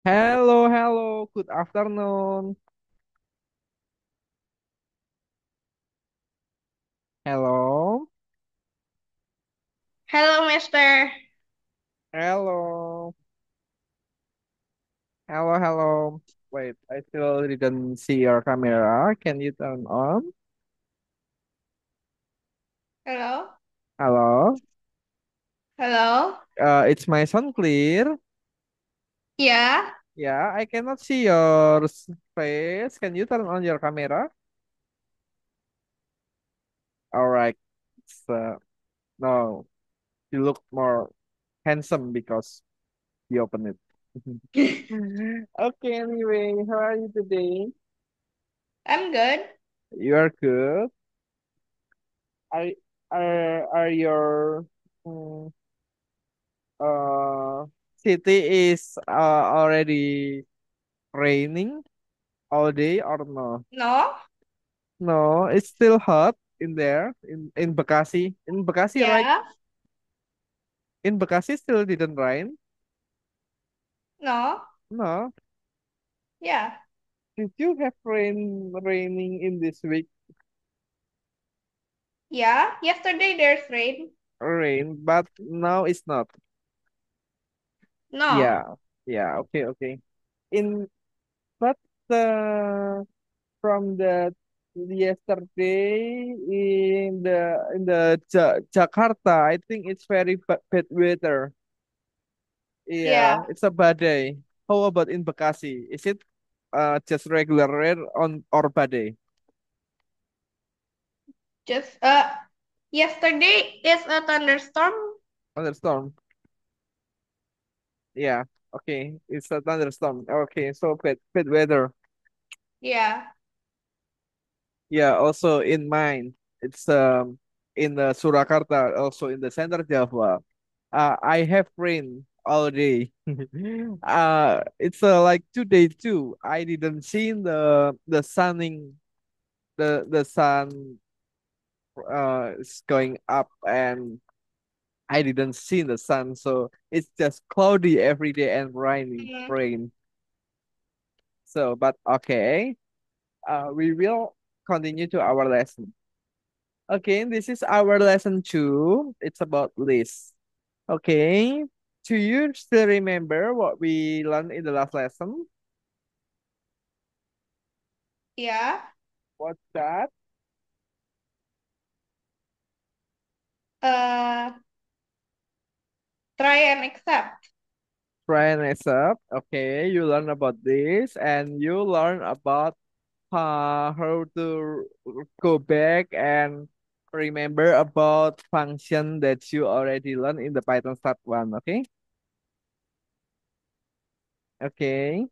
Hello, hello. Good afternoon. Hello. Hello, mister. Hello. Hello, hello. Wait, I still didn't see your camera. Can you turn on? Hello? Hello. Hello? It's my sound clear. Yeah? Yeah, I cannot see your face. Can you turn on your camera? All right. So, no, you look more handsome because you open it. Okay, anyway, how are you today? I'm good. You are good. Are are your mm, uh city is already raining all day or no? No? No, it's still hot in there in Bekasi. In Bekasi, right? Yeah? In Bekasi still didn't rain. No? No. Yeah. Did you have raining in this week? Yeah? Yesterday there's rain. Rain, but now it's not. No. Yeah. Yeah, okay, okay. In but from the yesterday in the Jakarta, I think it's very bad weather. Yeah, Yeah. it's a bad day. How about in Bekasi? Is it just regular rain on or bad day? Just yesterday is a thunderstorm. Thunderstorm. Yeah. Okay, it's a thunderstorm. Okay, so bad weather. Yeah. Yeah, also in mine, it's in the Surakarta, also in the center Java. I have rain all day. It's like 2 days too. I didn't see the sunning the sun is going up and I didn't see the sun, so it's just cloudy every day and raining Mm, rain. So, but okay, we will continue to our lesson. Okay, this is our lesson two. It's about list. Okay. Do you still remember what we learned in the last lesson? yeah. What's that? Uh, Try and accept. Try and mess up. Okay, you learn about this and you learn about how to go back and remember about function that you already learned in the Python Start 1. Okay. Okay.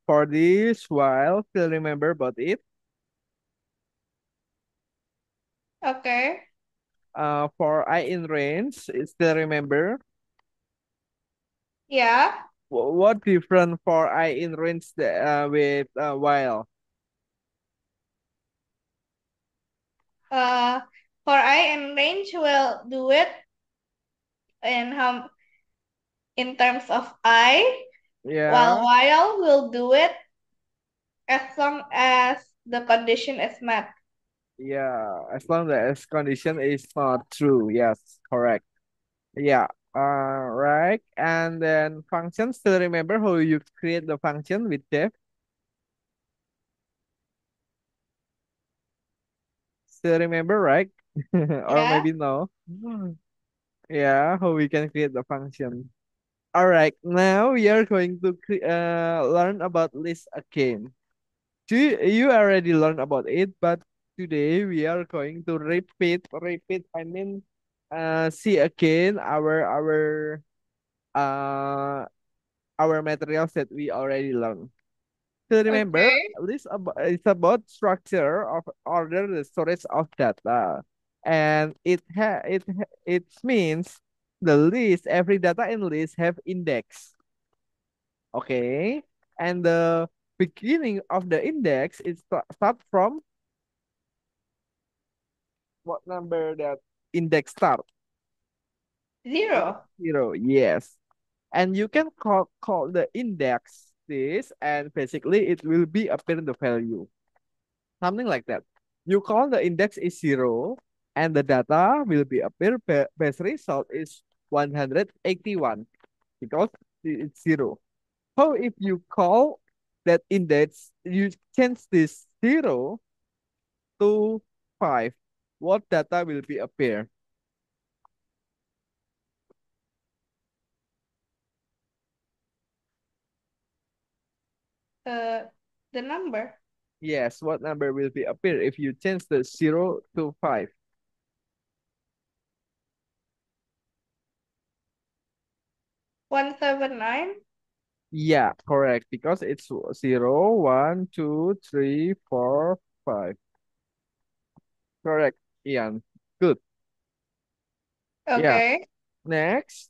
For this while, still remember about it. Okay. For I in range, still remember. Yeah. What different for I in range with while? Uh, for I and range will do it in how in terms of I, Yeah, while will do it as long as the condition is met. yeah. As long as condition is not true. Yes, correct. Yeah. Right. And then function. Still remember how you create the function with def? Still remember, right? Or Yeah. maybe no. Yeah. How we can create the function. All right. Now we are going to learn about list again. You already learned about it, but today we are going to repeat. I mean, see again uh our materials that we already learned. So remember, Okay. it's about structure of order the storage of data, and it means the list every data in list have index. Okay, and the beginning of the index is start from what number that index start? Index Zero. zero, yes. And you can call the index. this, and basically it will be appear the value, something like that. You call the index is zero, and the data will be appear. Base result is 181 because it's zero. How if you call that index, you change this zero to 5, what data will be appear? Uh, the number. Yes, what number will be appear if you change the 0 to 5? 179. Yeah, correct. Because it's 0, 1, 2, 3, 4, 5. Correct, Ian. Good. Yeah. Okay. Next,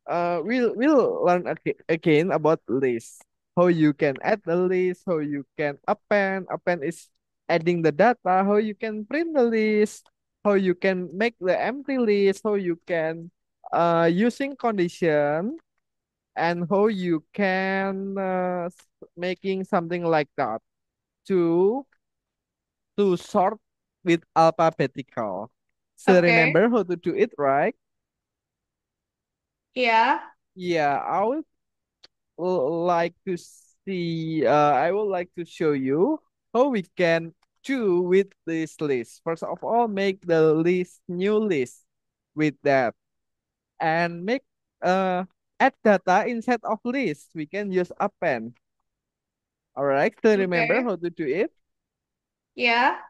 we'll learn again about list. How you can add the list, how you can append. Append is adding the data. How you can print the list. How you can make the empty list. How you can using condition, and how you can making something like that to sort with alphabetical. So Okay. remember how to do it, right? Yeah. Yeah, like to see. I would like to show you how we can do with this list. First of all, make the list new list with that, and make uh add data inside of list. We can use append. All right, so remember Okay. how to do it. Yeah.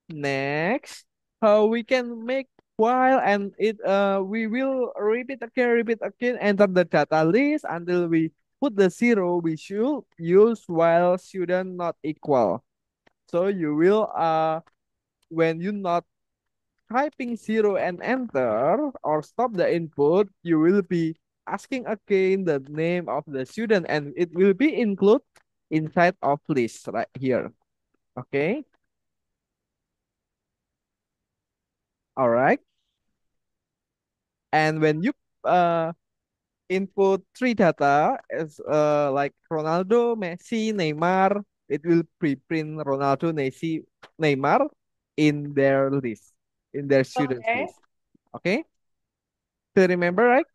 Next, how we can make while, and it we will repeat again, enter the data list until we put the zero. We should use while student not equal. So you will when you not typing zero and enter or stop the input, you will be asking again the name of the student, and it will be include inside of list right here. Okay. All right. And when you uh input three data as like Ronaldo, Messi, Neymar, it will preprint Ronaldo, Messi, Neymar in their list, in their students Okay. list. Okay, so remember, right?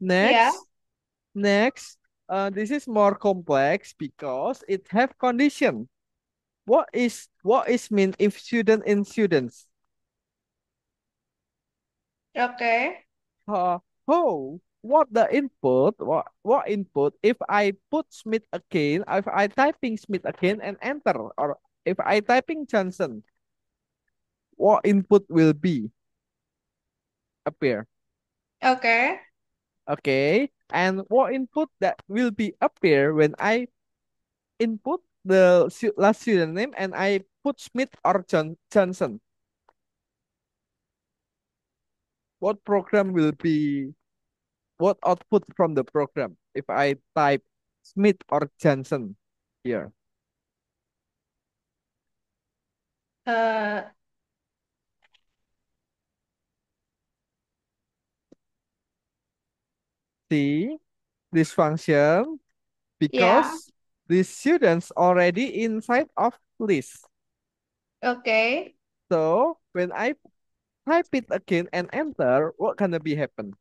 Yeah. Next, next, this is more complex because it have condition. What is mean if student in students? Okay. uh, what the input, what input if I put Smith again, if I typing Smith again and enter, or if I typing Johnson, what input will be appear? Okay. Okay, and what input that will be appear when I input the last student name and I put Smith or Johnson? What program will be, what output from the program if I type Smith or Johnson here? Uh, See this function yeah. because the students already inside of list. Okay. So when I type it again and enter, what gonna be happen?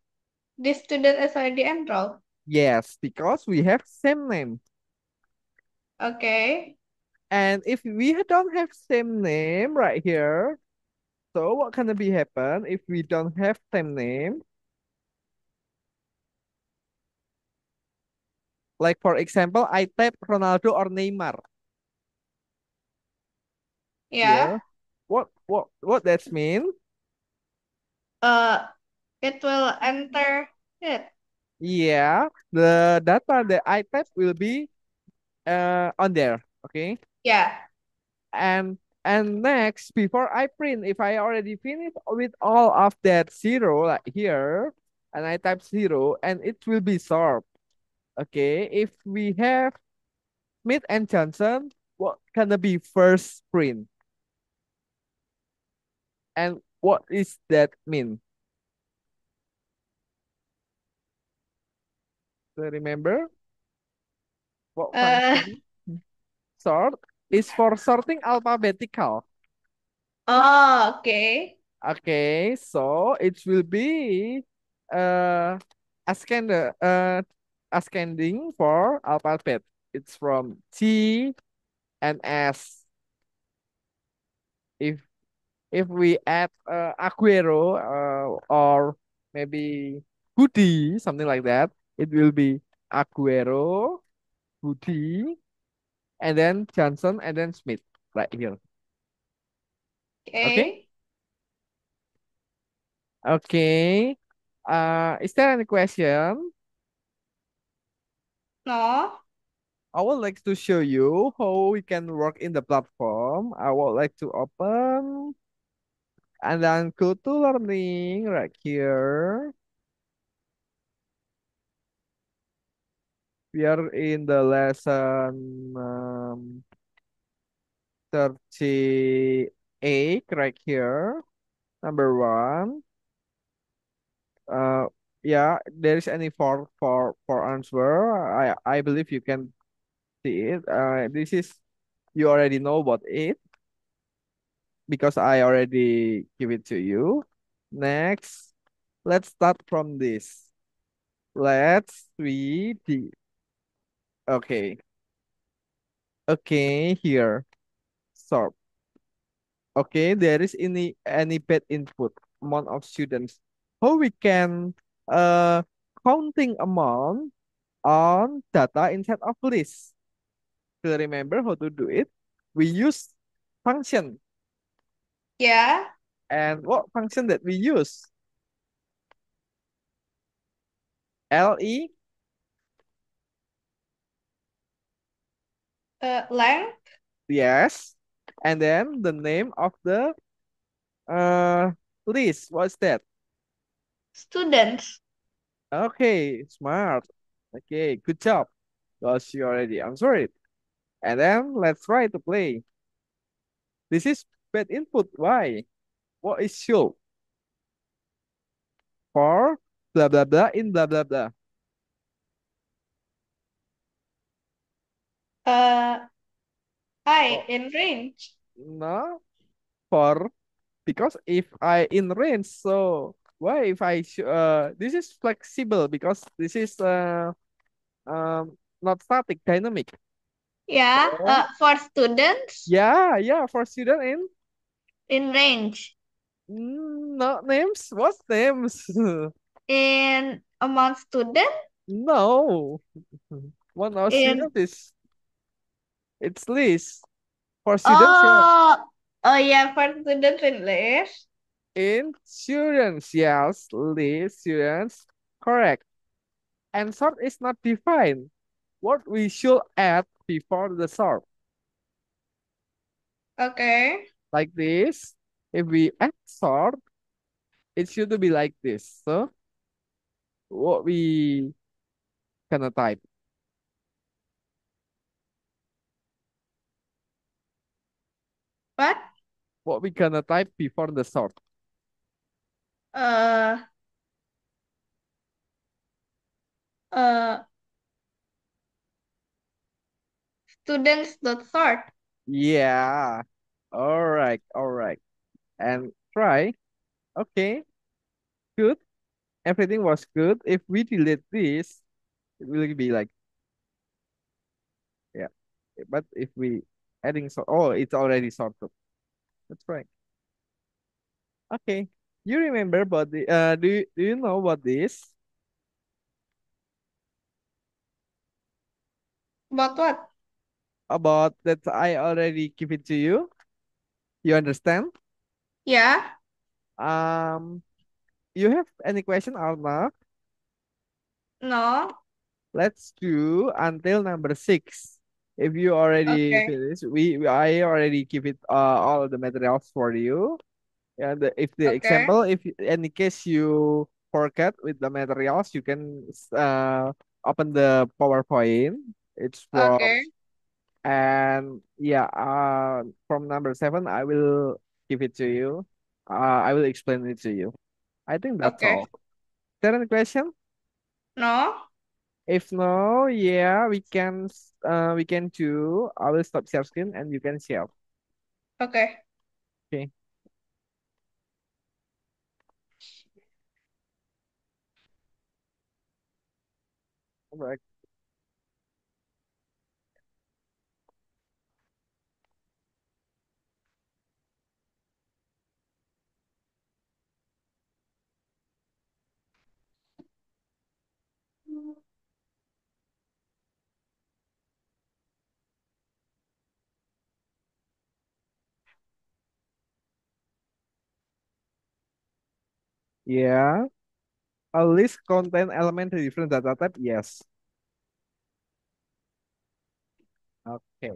This student is already enrolled. Yes, because we have same name. Okay. And if we don't have same name right here, so what gonna be happen if we don't have same name? Like for example, I type Ronaldo or Neymar Yeah. here. What that mean? Uh, it will enter it. Yeah, the data that I type will be on there. Okay. Yeah. And next, before I print, if I already finished with all of that zero like here, and I type zero, and it will be solved. Okay, if we have Smith and Johnson, what can be first print? And what is that mean? So remember? What Uh, function? Sort is for sorting alphabetical. oh, okay. Okay, so it will be uh ascending for alphabet. It's from T and S. If if we add Aguero or maybe Budi, something like that, it will be Aguero, Budi, and then Johnson, and then Smith right here. Okay? Okay. Okay. Is there any question? No. I would like to show you how we can work in the platform. I would like to open and then go to learning right here. We are in the lesson 38 right here. Number one. Uh, yeah, there is any for answer. I believe you can see it. This is you already know about it because I already give it to you. Next, let's start from this. Let's read the okay. Okay, here. So, okay, there is any bad input amount of students. How we can uh counting amount on data instead of list. To remember how to do it, we use function. Yeah. And what function that we use? LE, Length. yes. And then the name of the uh list. What's that? Students. Okay, smart. Okay, good job. Because you already answered it. And then let's try to play. This is bad input. Why? What is show? For blah blah blah in blah blah blah. Uh, I Oh, in range. no. For because if I in range, so why if this is flexible because this is not static, dynamic. Yeah. So For students yeah, for student in in range. not names. What's names? In among student No. One of in students is it's list for students, yeah. oh oh yeah, for students in list. In students, yes, list students, correct. And sort is not defined. What we should add before the sort, Okay. like this. If we add sort, it should be like this. So what we gonna type? What? What we gonna type before the sort? Uh uh students dot sort. Yeah. All right, all right. And try. Okay, good. Everything was good. If we delete this, it will be like, yeah. But if we adding so, oh, it's already sorted. That's right. Okay. You remember about the do you know about this? About what? About that I already give it to you? You understand? Yeah. Um, you have any question, Alma? No. Let's do until number six. If you already Okay. finished, I already give it all of the materials for you. Yeah, if the Okay. example, if any case you forget with the materials, you can open the PowerPoint. It's from Okay. and yeah, from number seven, I will give it to you. I will explain it to you. I think that's Okay. all. Is there any question? No. If no, yeah, we can do. I will stop share screen and you can share. Okay. Okay. Alright. Yeah. A list contain elementary different data type. Yes. Okay.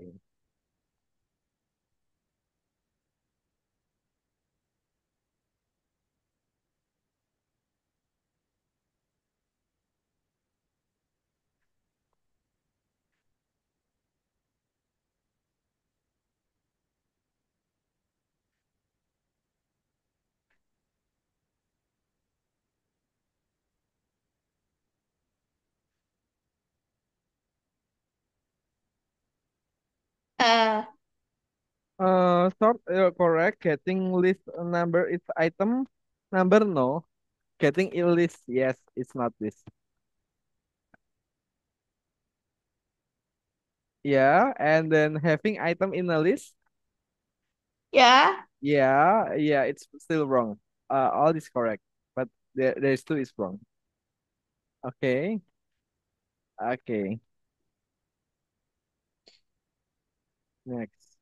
Uh, Sort correct. Getting list number is item. Number no. Getting a list. Yes, it's not this. Yeah, and then having item in a list. yeah. Yeah, yeah, it's still wrong. All is correct, but there's two is wrong. Okay, okay. Next.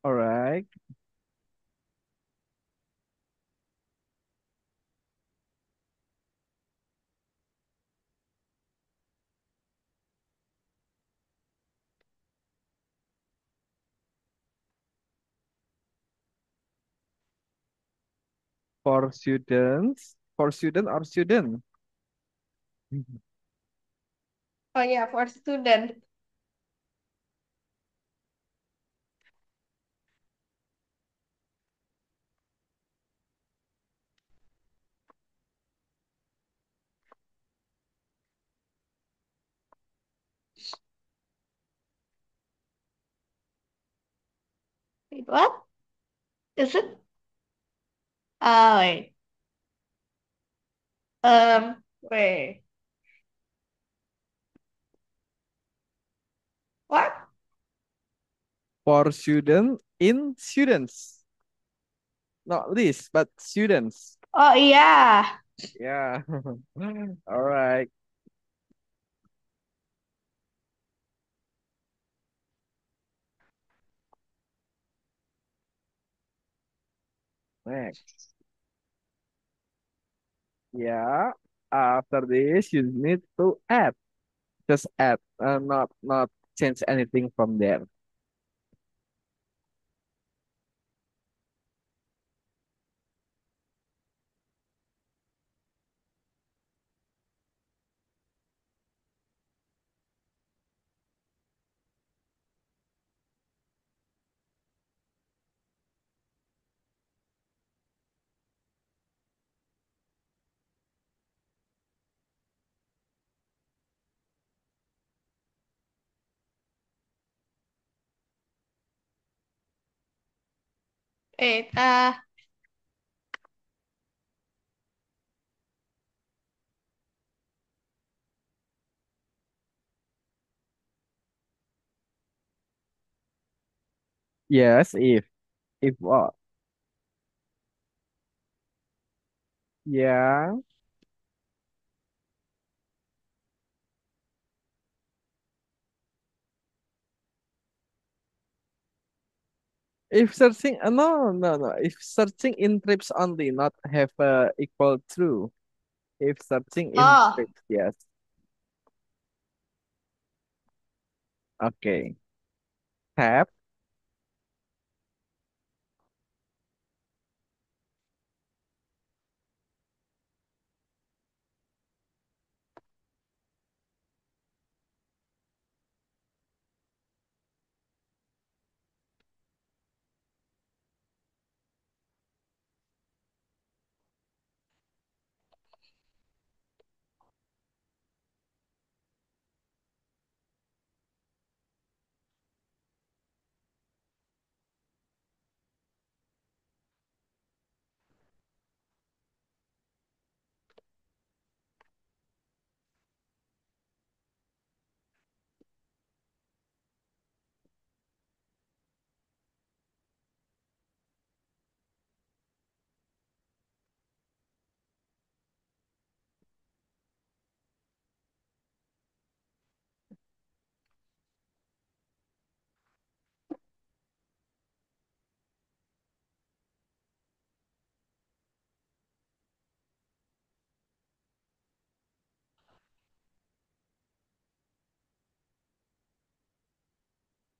All right. For students, for student or student. Oh yeah, for student. Wait, what? Is it? Wait. Wait. What? For student in students, not list, but students. Oh iya. Yeah. All right. Next. Yeah. After this, you need to add. Just add. Not change anything from there. Wait, Yes, if what? Yeah. If searching, no. If searching in trips only, not have equal true. If searching in Oh, trips, yes. Okay. Tab.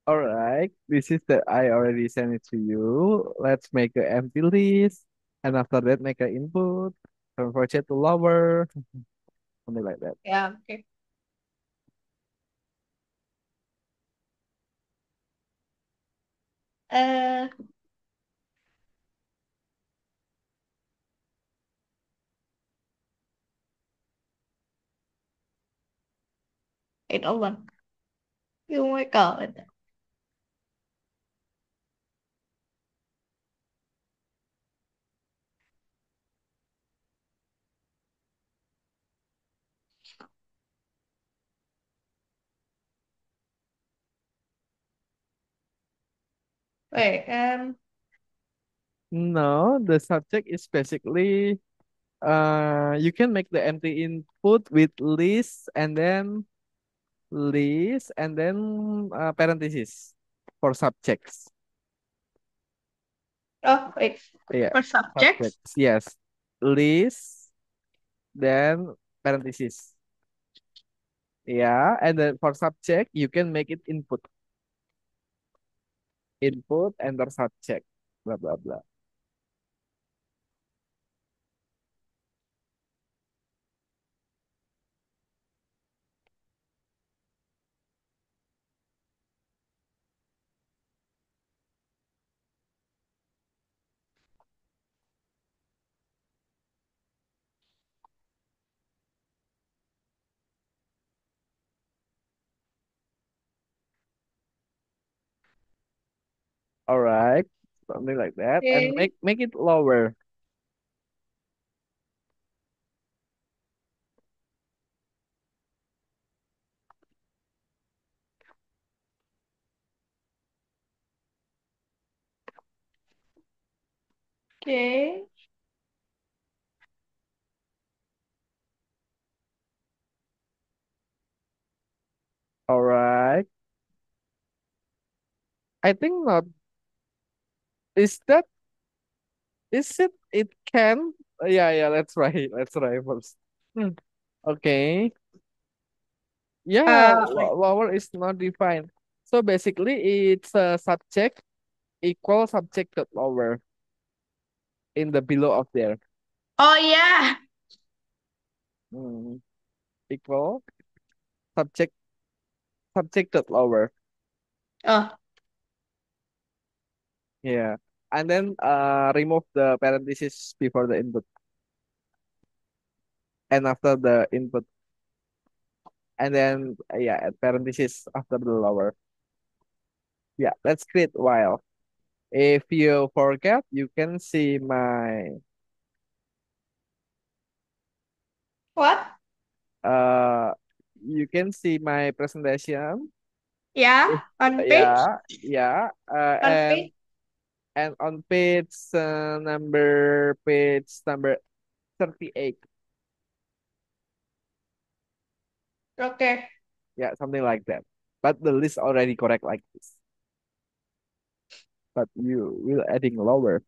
All right. This is the I already sent it to you. Let's make an empty list. And after that, make an input. Convert it to lower. Something like that. yeah, okay. Uh, Wait, hold on. Oh my God. Wait, No, the subject is basically you can make the empty input with list and then parentheses for subjects. oh, wait. Yeah, For subjects? subjects. Yes, list then parentheses. Yeah, and then for subject you can make it input enter subject blah blah blah. All right, something like that, and Okay. make it lower. Okay. All right, I think not. Is that is it? It can. Yeah. Let's try. Let's try first. Hmm. Okay. Yeah, Wait. lower is not defined. So basically, it's a subject equal subject dot lower in the below of there. Oh, yeah. Hmm. Equal subject subject dot lower. Oh, Yeah. And then remove the parentheses before the input and after the input. And then yeah, add parentheses after the lower. Yeah, let's create while. If you forget, you can see my what? uh you can see my presentation. Yeah, on page, Yeah, yeah. on page. And on page number 38. Okay. Yeah, something like that. But the list already correct like this. But you will adding lower.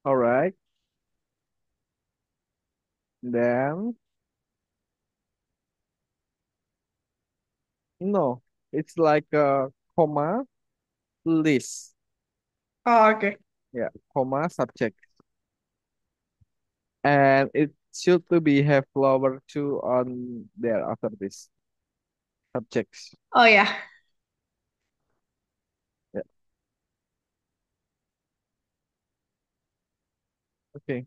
All right. Then no, it's like a comma list. Oh, okay. Yeah, comma subject. And it should to be have flower two on there after this subjects. Oh yeah. Yeah. Okay.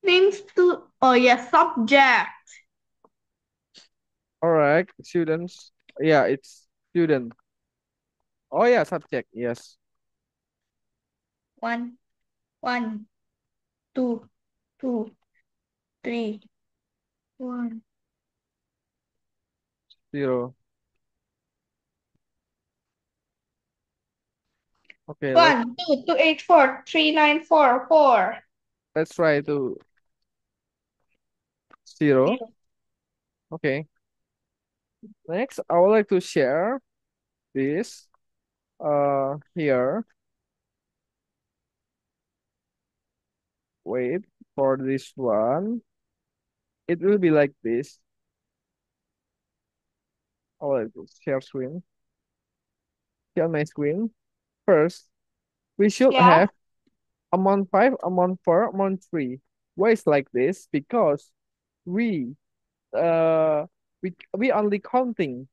Names to, oh yeah, subject. All right, students. Yeah, it's student. Oh yeah, subject. Yes. One, one, two, two, three, one. Zero. Okay, One, two, two, eight, four, three, nine, four, four. let's try to zero. Zero. Okay. Next, I would like to share this here. Wait for this one. It will be like this. I would like to share screen. Share my screen. First, we should Yeah. have amount 5, amount 4, amount 3. Why is like this? Because we uh we only counting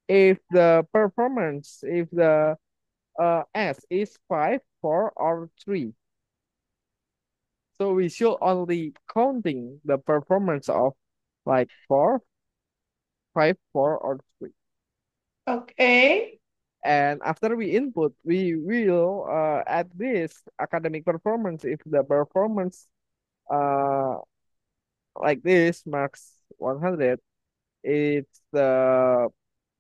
if the performance, if the S is 5, 4, or 3. So we should only counting the performance of like 4, 5, 4, or 3. Okay. And after we input, we will add this academic performance. If the performance uh, like this marks 100, it's the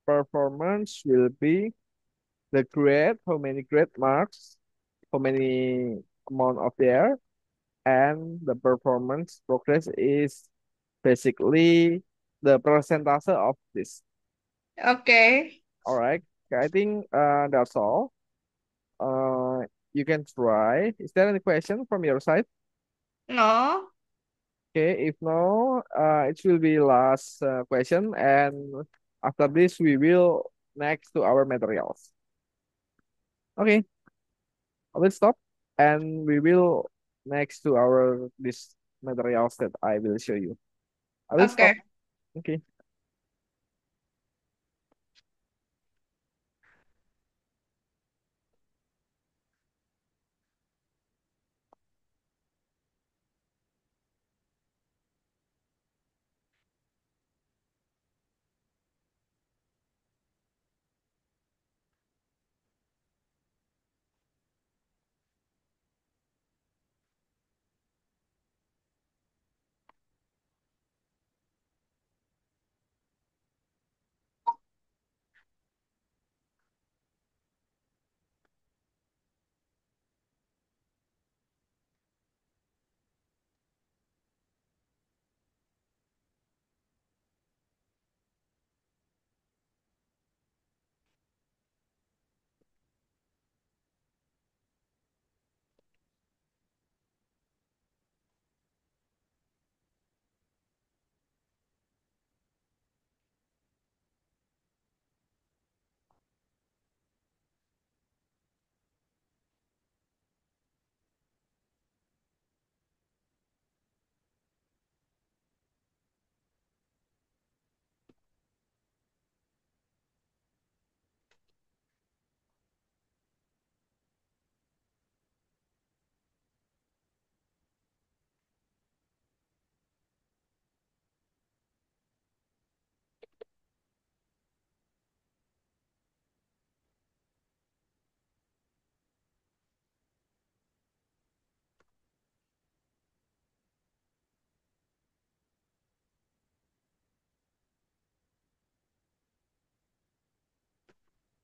performance will be the grade, how many grade marks, how many amount of there, and the performance progress is basically the percentage of this. Okay. All right. Okay, I think that's all. Uh, you can try. Is there any question from your side? No. Okay, if no, it will be last question, and after this we will next to our materials. Okay, I will stop, and we will next to our this materials that I will show you. I will stop. Okay. Okay.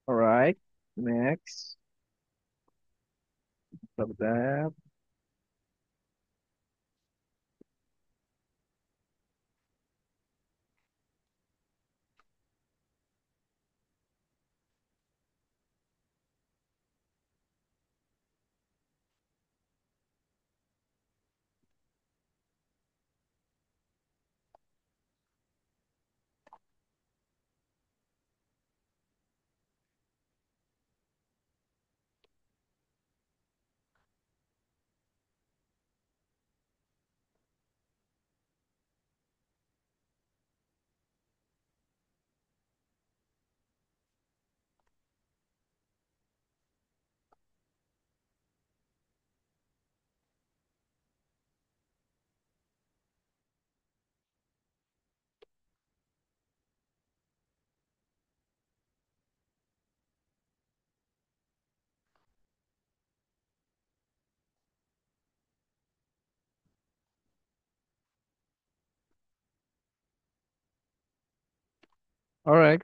All right. Next. Stop that. All right.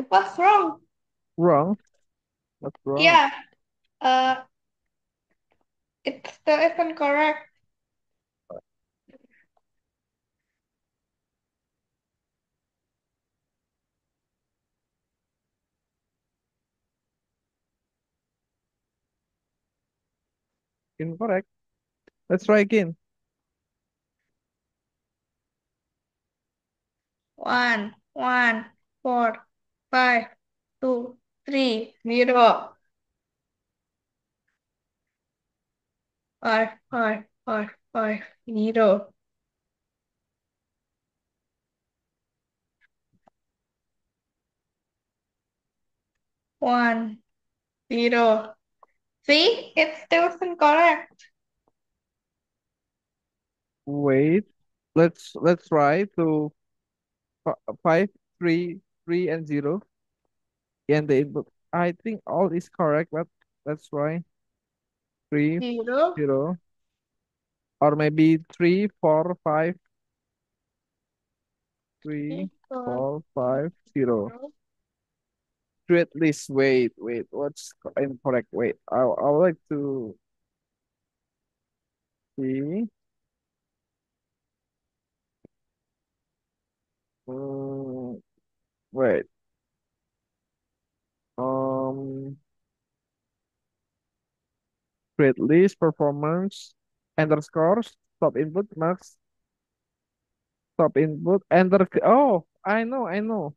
What's wrong? Wrong. What's wrong? Yeah, uh, it still isn't correct. Incorrect. Let's try again. 1, 1, 4, 5, 2, 3, 0. 5, 5, 5, 5, 0. 1, 0. See, it still isn't correct. Wait. Let's try to 5, 3, 3, and 0. And the input. I think all is correct, but let's try 3, 0, 0, or maybe 3, 4, 5, 3, 3, 4, 4, 5, 0. 0. To at least wait. What's incorrect? Wait. I would like to see. Mm, wait. Um, create list performance underscores stop input max stop input enter. Oh, I know.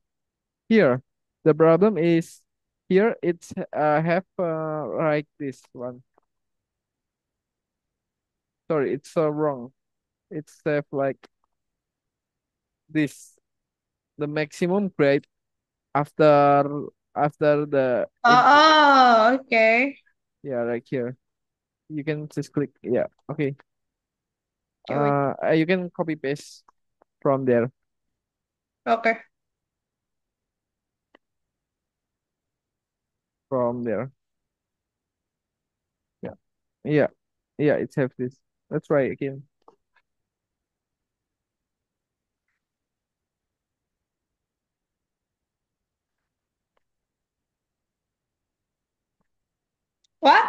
Here, the problem is here. It's have like this one. Sorry, it's wrong. It's have like this. The maximum grade after the input. Oh, okay. Yeah, right here. You can just click. Yeah. Okay. Okay, wait. You can copy paste from there. Okay. From there. Yeah. Yeah. Yeah. It's have this. Let's try again. What?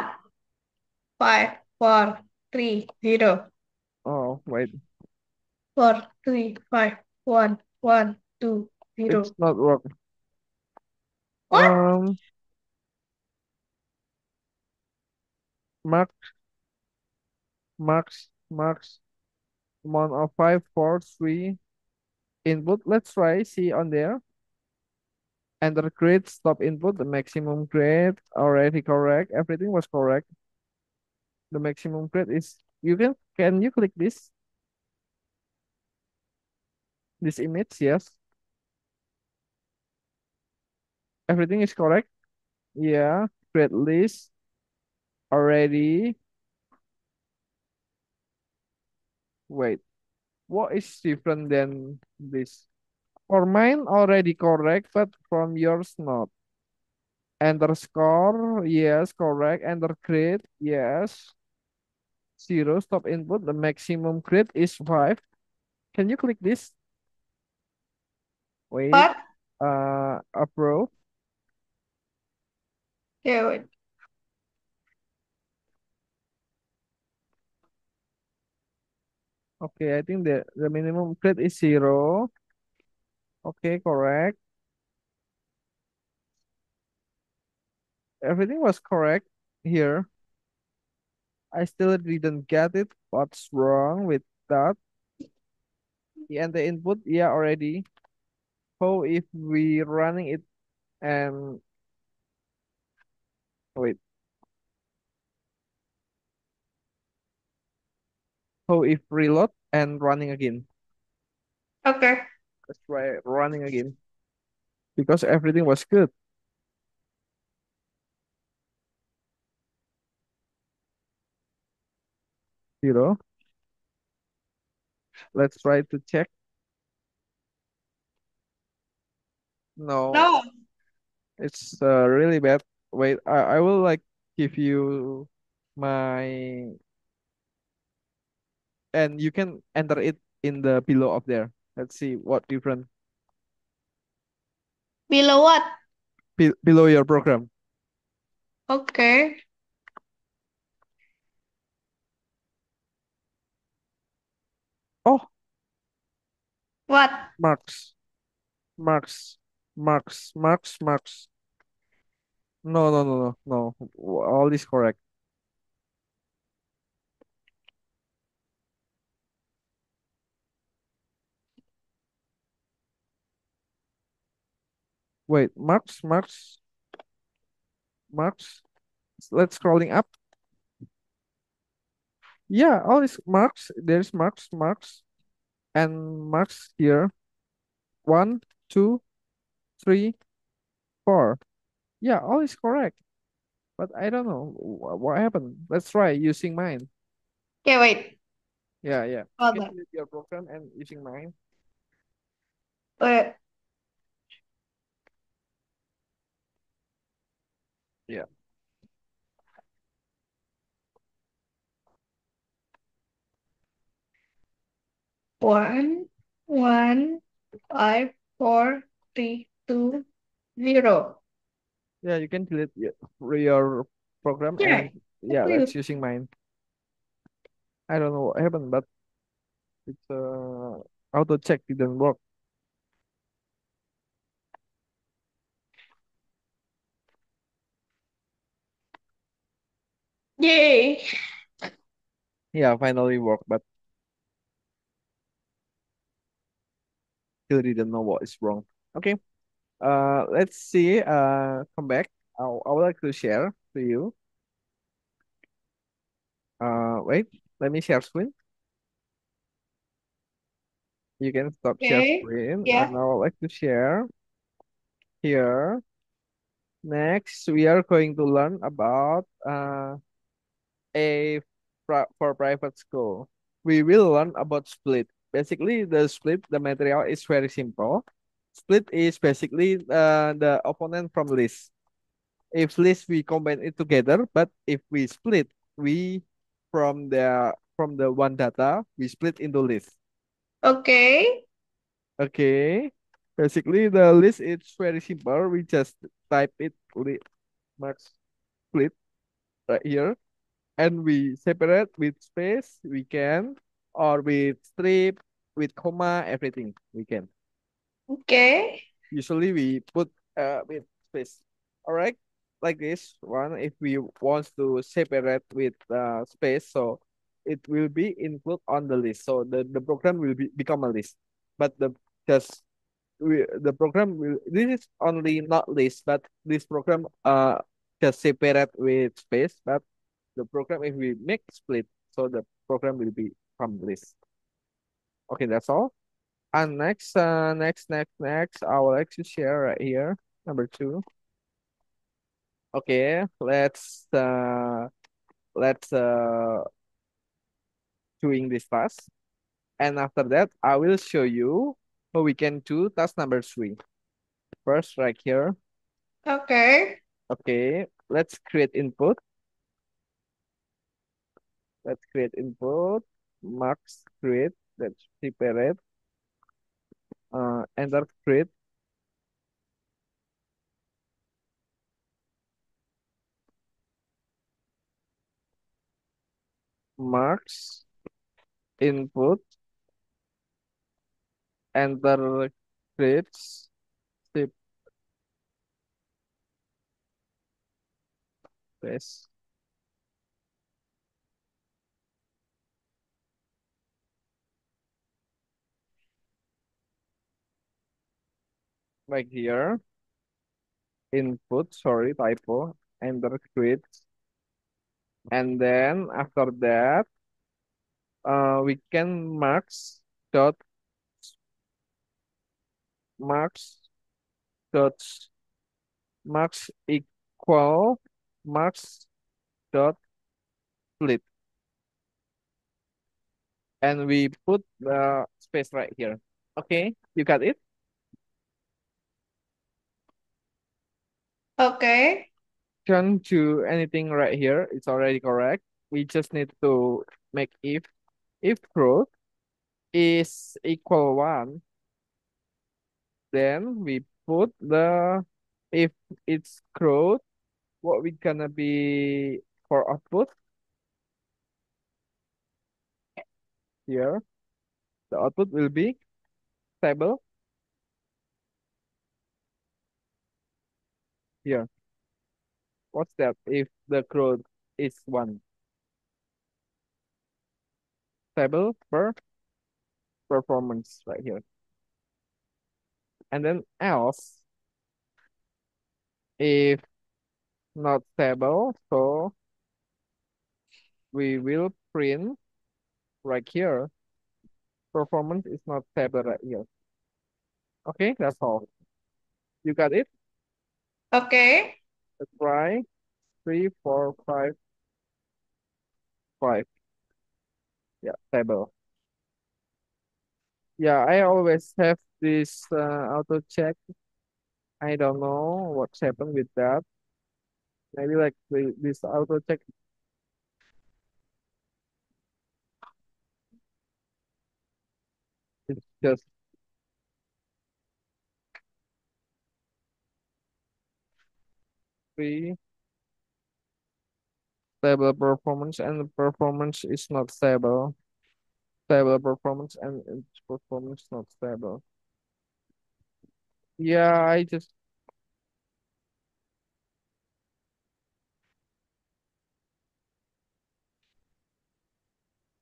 5, 4, 3, 0. Oh, wait. 4, 3, 5, 1, 1, 2, 0. It's not work. What? Um, Max, Max, amount of 5, 4, 3 input. Let's try see on there. Enter grade, stop input. The maximum grade already correct. Everything was correct. The maximum grade is can you click this image? Yes. Everything is correct. Yeah. Grade list already. Wait. What is different than this? For mine already correct, but from yours not. Underscore, yes, correct. Enter grade, yes. 0, stop input. The maximum grade is 5. Can you click this? Wait. What? Approve. Okay, wait. Okay, I think the minimum grade is 0. Okay, correct. Everything was correct here. I still didn't get it. What's wrong with that? Yeah, and the input, yeah, already. How if we running it and wait, how if reload and running again? Okay. Let's try running again because everything was good. 0. Let's try to check. No, No. it's really bad. Wait, I will like give you my and you can enter it in the below of there. Let's see what different. Below what? below your program. Okay. Oh, What? marks, marks, marks. No, no, no, no, no. All is correct. Wait, marks. Let's scrolling up. Yeah, all is marks. There's marks, and marks here. One, two, three, four. Yeah, all is correct. But I don't know what happened. Let's try using mine. Okay, wait. Yeah, yeah. You Hold can on. delete your program and using mine. Wait. Yeah. 1, 1, 5, 4, 3, 2, 0. Yeah, you can delete your program Yeah, and yeah, aku let's using mine. I don't know what happened, but it's auto check didn't work. Yay. Yeah, finally worked, but still didn't know what is wrong. Okay. Let's see. Come back. I would like to share to you. Wait. Let me share screen. You can stop share Okay. screen, Yeah. and I would like to share here. Next, we are going to learn about a for private school. We will learn about split. Basically, the split, the material is very simple. Split is basically the opponent from list. If list we combine it together, but if we split, we from the one data we split into list. Okay. Okay. Basically, the list is very simple. We just type it max split right here, and we separate with space. We can, or with strip, with comma, everything we can. Okay. Usually we put with space. All right, like this one. If we want to separate with space, so it will be included on the list. So the program will become a list. But just the program will, this is only not list, but this program just separate with space. But the program if we make split, so the program will become list. Okay, that's all. And next, I would like to share right here, number two. Okay, let's doing this task, and after that, I will show you how we can do task number three. First, right here. Okay. Okay, let's create input. Let's create input. Max create. Let's prepare it. Enter create. Max input. Enter creates. Space. Like here. Input, sorry, typo, enter create, and then after that, we can dot marks dot marks equal marks dot split, and we put the space right here. Okay, you got it. Okay. Can't do anything right here. It's already correct. We just need to make if growth is equal one, then we put the If it's growth, what we gonna be for output here? The output will be stable here. What's that? If the growth is one, stable per performance right here. And then else, if not stable, so we will print right here. Performance is not stable right here. Okay, that's all. You got it? Okay. Let's try 3, 4, 5, 5. Yeah, stable. Yeah, I always have this auto check. I don't know what's happened with that. Maybe like this auto check is just free stable performance and the performance is not stable. Stable performance and its performance not stable. Yeah, I just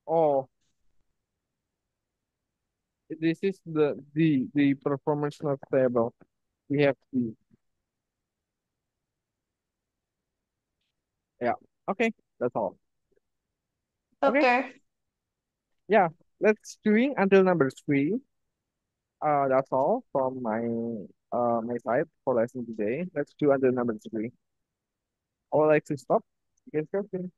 oh this is the performance not stable. We have the yeah. Okay, that's all. Okay, Okay. yeah. Let's doing until number 3. That's all from my side for lesson today. Let's do until number 3. I would like to stop. You can stop.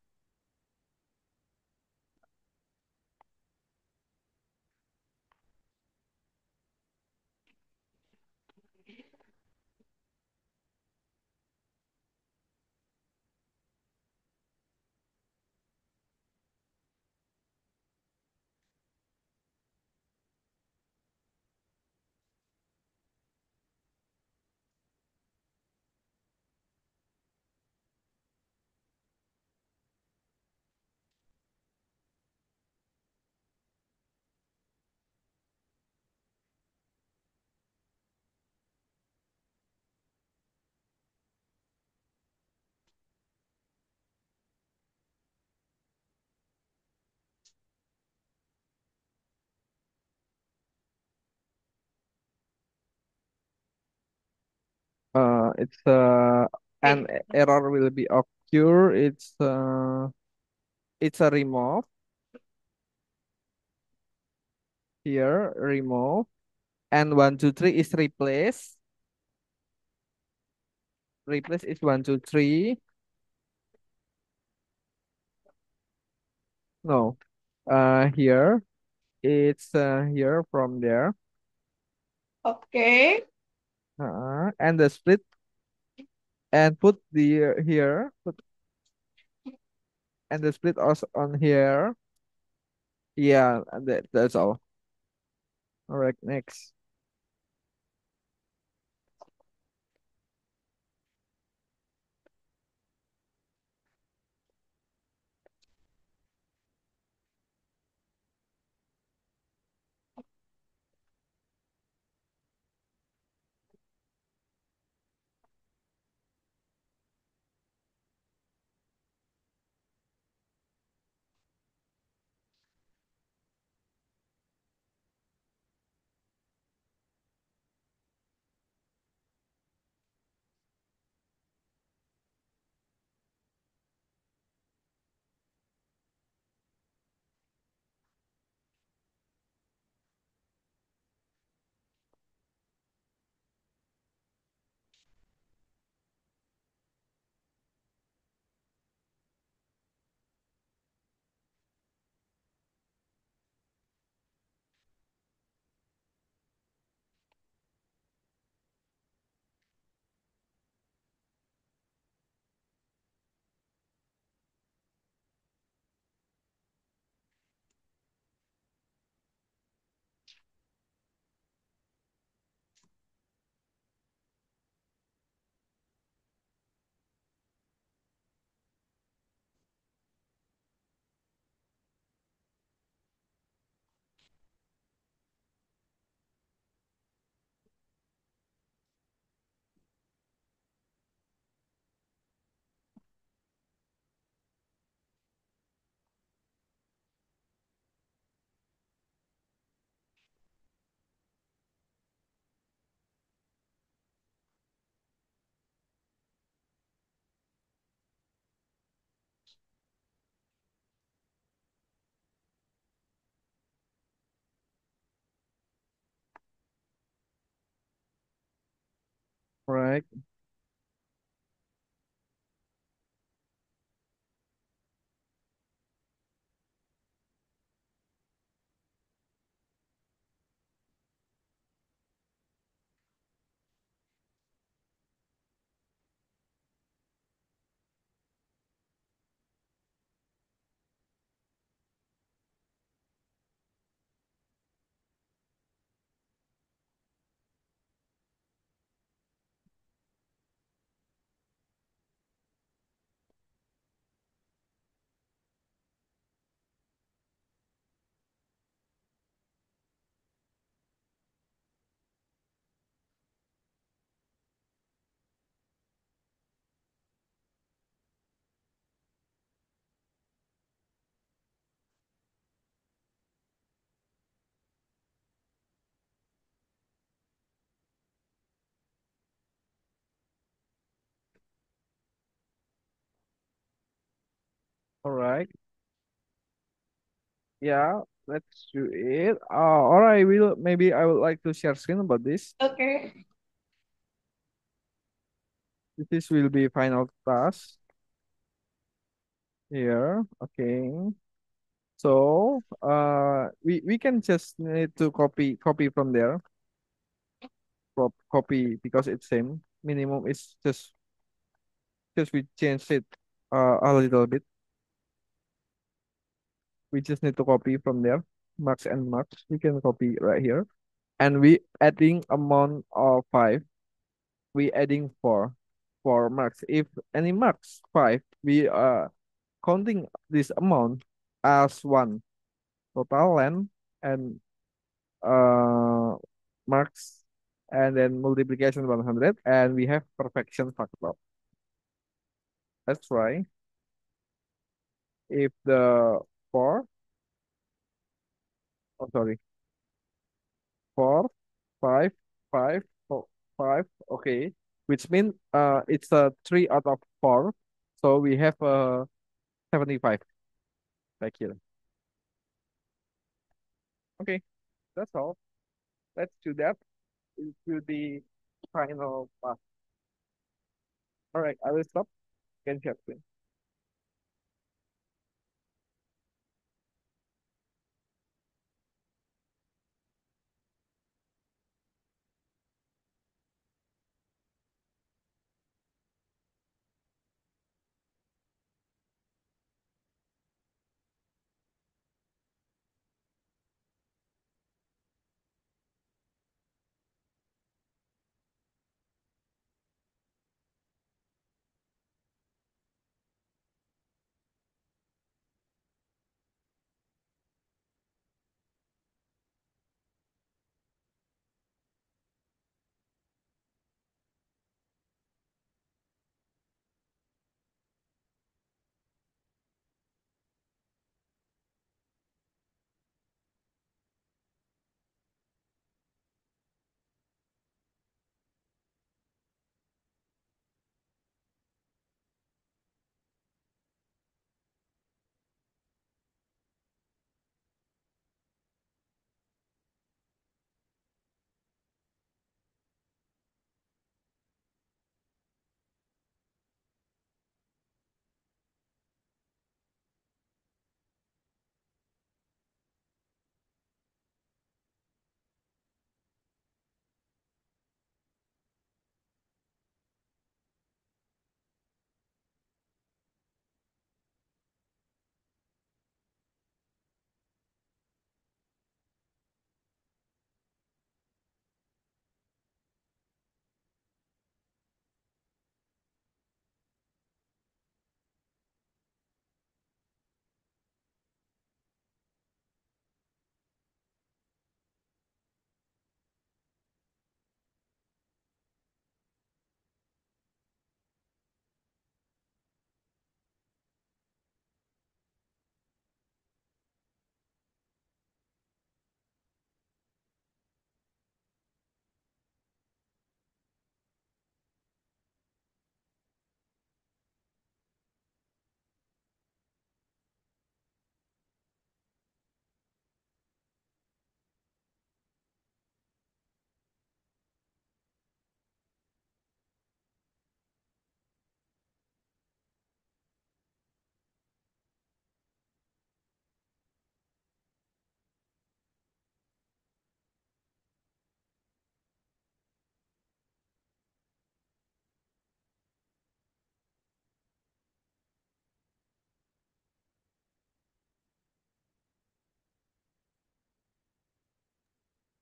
It's an Wait. error will be occur. It's a remove here, remove, and 1, 2, 3 is replace. Replace is 1, 2, 3. No, here it's here from there. Okay. And the split and put the here put and the split also on here. Yeah, and that's all. All right, next. Right. All right. Yeah, let's do it. All right. Will maybe I would like to share screen about this. Okay. This will be final task here. Okay. So, we can just need to copy from there. Copy because it's same. Minimum is just we change it a little bit. We just need to copy from there. Max and max. We can copy right here. And we adding amount of five. We adding four marks. If any marks five, we counting this amount as one total length and uh marks and then multiplication 100 and we have perfection factor. Let's try. If the four, oh sorry, four, five, five, four, five, okay, which means it's a three out of four, so we have 75 back here. Okay, that's all. Let's do that. It will be final pass. All right, I will stop. Can check.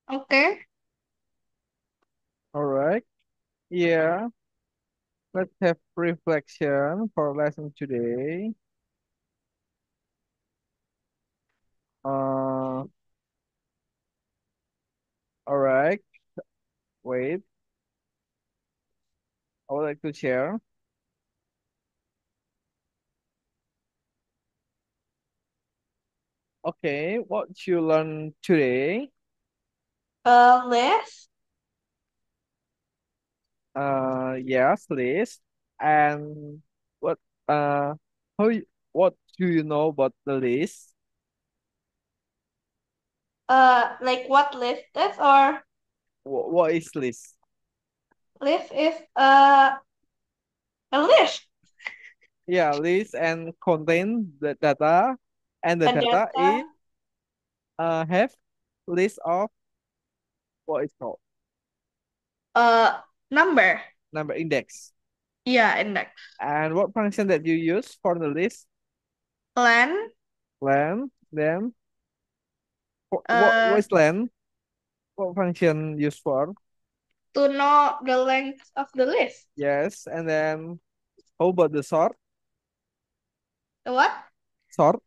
Okay. All right. Yeah. Let's have reflection for lesson today. Uh, all right. Wait. I would like to share. Okay. What you learn today? List. Yes, list. And what? How? What do you know about the list? Like what list is, or What is list? list is a list, Yeah, list and contain the data, and the a data is data, have list of what is called number. number index. Yeah, index. And what function that you use for the list? Len. Len. Then what Uh, is len? What function used for? to know the length of the list. Yes. And then how about the sort? The what? Sort.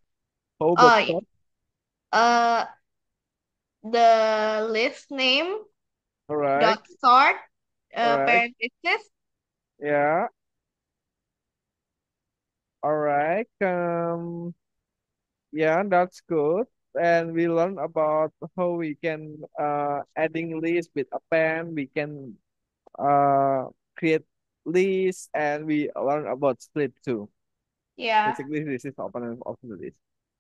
How about Oh, sort? uh, the list name All right. dot sort, All right. parenthesis. Yeah. All right. Yeah, that's good. And we learn about how we can adding list with append. We can create list, and we learn about split too. Yeah. Basically, this is open and open the list.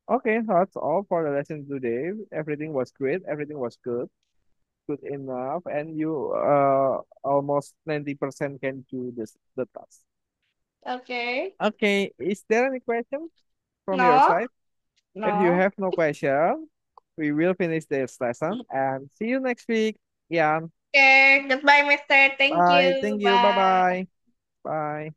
Okay, that's all for the lesson today. Everything was great. Everything was good, good enough, and you almost 90% can do this the task. Okay. Okay, is there any question from your No. side? If you No. have no question, we will finish this lesson and see you next week. Yeah. Okay. Goodbye, Mister. Thank Bye. you. Thank you. Bye Bye. bye. Bye.